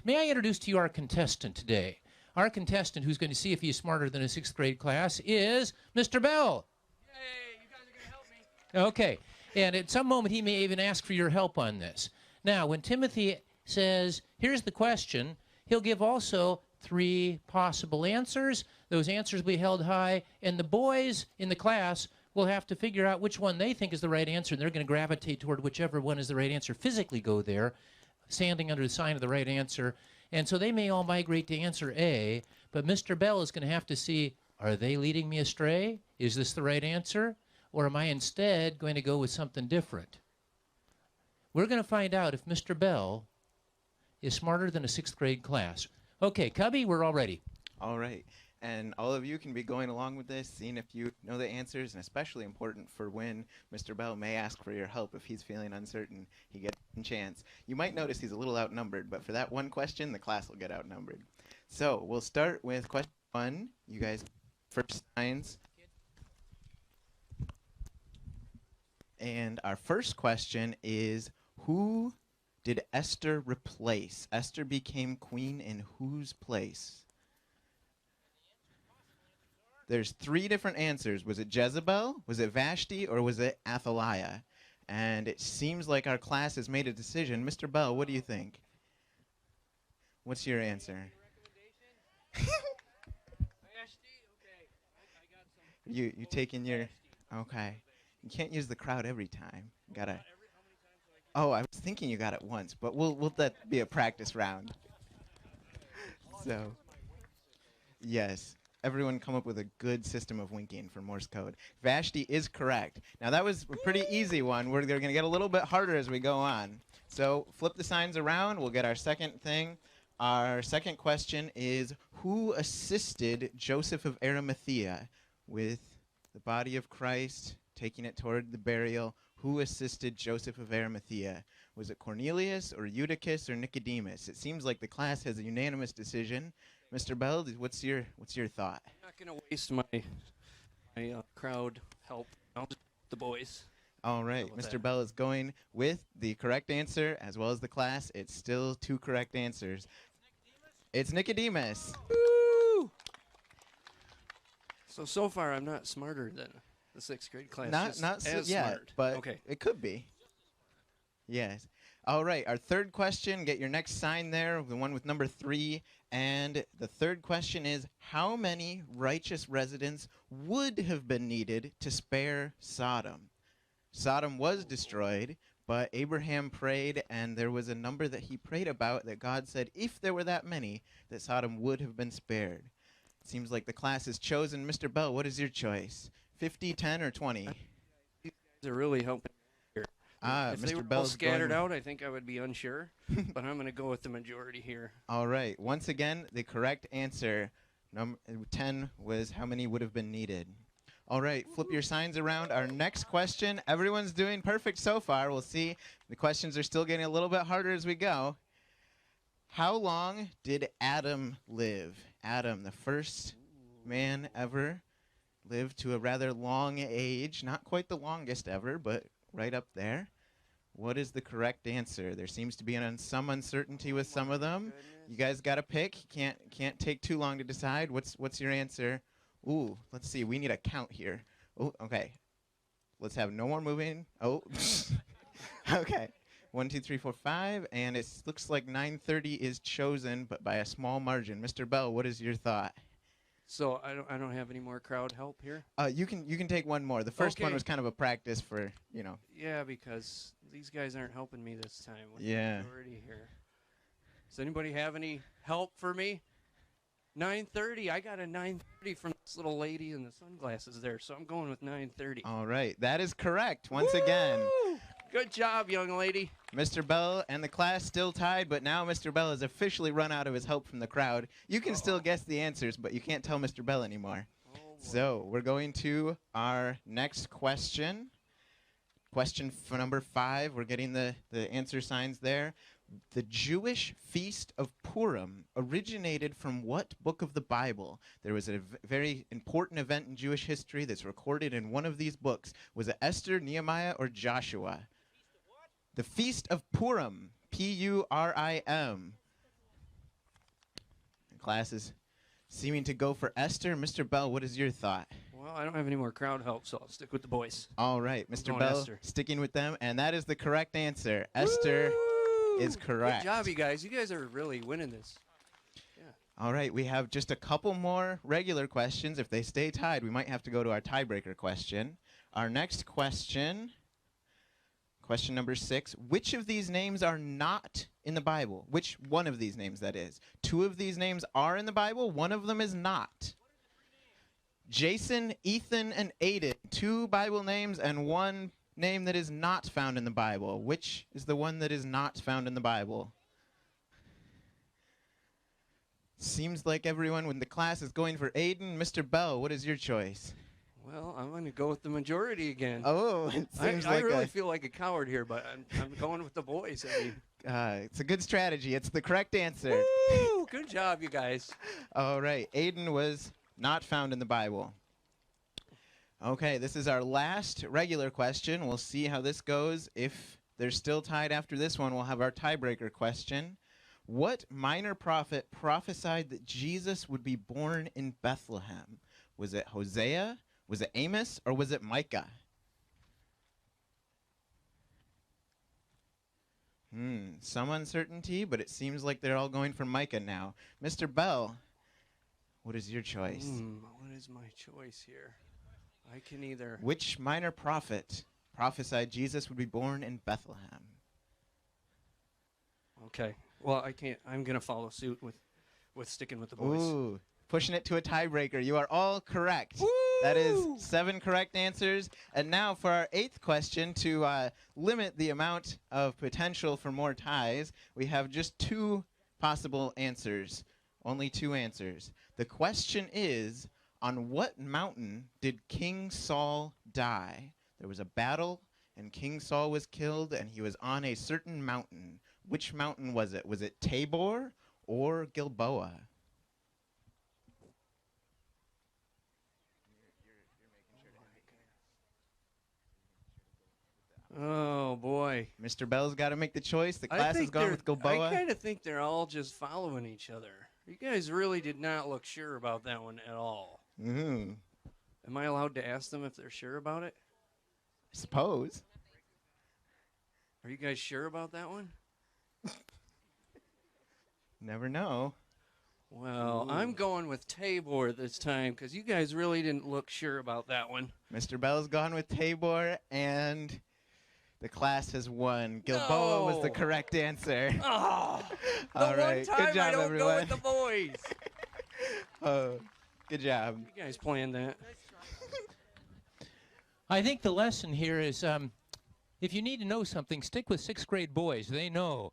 May I introduce to you our contestant today? Our contestant who's going to see if he's smarter than a 6th grade class is Mr. Bell. Yay, you guys are going to help me. Okay, and at some moment he may even ask for your help on this. Now, when Timothy says, here's the question, he'll give also 3 possible answers. Those answers will be held high, and the boys in the class will have to figure out which one they think is the right answer, and they're going to gravitate toward whichever one is the right answer, physically go there, standing under the sign of the right answer. And so they may all migrate to answer A, but Mr. Bell is going to have to see, are they leading me astray? Is this the right answer? Or am I instead going to go with something different? We're going to find out if Mr. Bell is smarter than a 6th grade class. Okay, Cubby, we're all ready. All right. And all of you can be going along with this, seeing if you know the answers, and especially important for when Mr. Bell may ask for your help if he's feeling uncertain. He gets a chance. You might notice he's a little outnumbered, but for that one question, the class will get outnumbered. So we'll start with question 1. You guys, first signs. And our first question is, who did Esther replace? Esther became queen in whose place? There's 3 different answers. Was it Jezebel, was it Vashti, or was it Athaliah? And it seems like our class has made a decision. Mr. Bell, what do you think? What's your answer? Vashti? Okay. I got some. You taking your... Okay. You can't use the crowd every time. Gotta... Oh, I was thinking you got it once, but we'll let that be a practice round. So, yes. Everyone come up with a good system of winking for Morse code. Vashti is correct. Now, that was a pretty easy one. They're going to get a little bit harder as we go on. So flip the signs around. We'll get our second thing. Our second question is, who assisted Joseph of Arimathea with the body of Christ, taking it toward the burial? Who assisted Joseph of Arimathea? Was it Cornelius or Eutychus or Nicodemus? It seems like the class has a unanimous decision. Mr. Bell, what's your thought? I'm not going to waste my crowd help. I'll just the boys. All right. Mr. Bell is going with the correct answer as well as the class. It's still 2 correct answers. It's Nicodemus. Woo! So far, I'm not smarter than the 6th grade class. Not so as yet, smart. but okay. It could be. Yes. All right. Our third question. Get your next sign there, the one with number 3. And the third question is, how many righteous residents would have been needed to spare Sodom? Sodom was destroyed, but Abraham prayed, and there was a number that he prayed about that God said, if there were that many, that Sodom would have been spared. It seems like the class has chosen. Mr. Bell, what is your choice? 50, 10, or 20? These guys are really helping here. If they Mr. were Bell's all scattered going out, I think I would be unsure, but I'm going to go with the majority here. All right. Once again, the correct answer, 10, was how many would have been needed. All right. Flip your signs around. Our next question. Everyone's doing perfect so far. We'll see. The questions are still getting a little bit harder as we go. How long did Adam live? Adam, the first man ever, lived to a rather long age. Not quite the longest ever, but right up there. What is the correct answer? There seems to be some uncertainty with some of them. You guys got to pick. Can't take too long to decide. What's your answer? Ooh, let's see. We need a count here. Oh, okay. Let's have no more moving. Oh, okay. 1, 2, 3, 4, 5, and it looks like 9:30 is chosen, but by a small margin. Mr. Bell, what is your thought? So I don't have any more crowd help here? You can take one more. The first one was kind of a practice for, Yeah, because these guys aren't helping me this time. With Yeah. the majority here. Does anybody have any help for me? 9:30. I got a 9:30 from this little lady in the sunglasses there, so I'm going with 9:30. All right. That is correct once again. Good job, young lady. Mr. Bell and the class still tied, but now Mr. Bell has officially run out of his help from the crowd. You can still guess the answers, but you can't tell Mr. Bell anymore. So we're going to our next question. Question for number 5. We're getting the answer signs there. The Jewish feast of Purim originated from what book of the Bible? There was a very important event in Jewish history that's recorded in one of these books. Was it Esther, Nehemiah, or Joshua? The Feast of Purim, P-U-R-I-M. class is seeming to go for Esther. Mr. Bell, what is your thought? Well, I don't have any more crowd help, so I'll stick with the boys. All right, Mr. going Bell Esther. sticking with them, and that is the correct answer. Esther is correct. Good job, you guys. You guys are really winning this. All right, we have just a couple more regular questions. If they stay tied, we might have to go to our tiebreaker question. Our next question, question number 6. Which of these names are not in the Bible? Which one of these names, that is? 2 of these names are in the Bible. 1 of them is not. Jason, Ethan, and Aiden. 2 Bible names and 1 name that is not found in the Bible. Which is the one that is not found in the Bible? Seems like everyone in the class is going for Aiden. Mr. Bell, what is your choice? Well, I'm going to go with the majority again. Oh, it seems I like really feel like a coward here, but I'm going with the boys. I mean, it's a good strategy. It's the correct answer. woo! Good job, you guys. All right, Aiden was not found in the Bible. Okay, this is our last regular question. We'll see how this goes. If they're still tied after this one, we'll have our tiebreaker question. What minor prophet prophesied that Jesus would be born in Bethlehem? Was it Hosea, was it Amos, or was it Micah? Some uncertainty, but it seems like they're all going for Micah now. Mr. Bell, what is your choice? What is my choice here? I can either... Which minor prophet prophesied Jesus would be born in Bethlehem? Okay. Well, I can't. I'm going to follow suit with sticking with the boys. Ooh, pushing it to a tiebreaker. You are all correct. Woo! That is 7 correct answers. And now for our 8th question, to limit the amount of potential for more ties, we have just 2 possible answers. Only 2 answers. The question is, on what mountain did King Saul die? There was a battle, and King Saul was killed, and he was on a certain mountain. Which mountain was it? Was it Tabor or Gilboa? Oh, boy. Mr. Bell's got to make the choice. The class has think gone they're- with Gilboa. I kind of think they're all just following each other. You guys really did not look sure about that one at all. Am Am I allowed to ask them if they're sure about it? I suppose. Are you guys sure about that one? Never know. Well, I'm going with Tabor this time because you guys really didn't look sure about that one. Mr. Bell's gone with Tabor, and the class has won. Gilboa was the No. correct answer. Oh, the All one right, time good job, I don't everyone. go with the boys. Good job. You guys planned that. I think the lesson here is if you need to know something, stick with 6th grade boys. They know.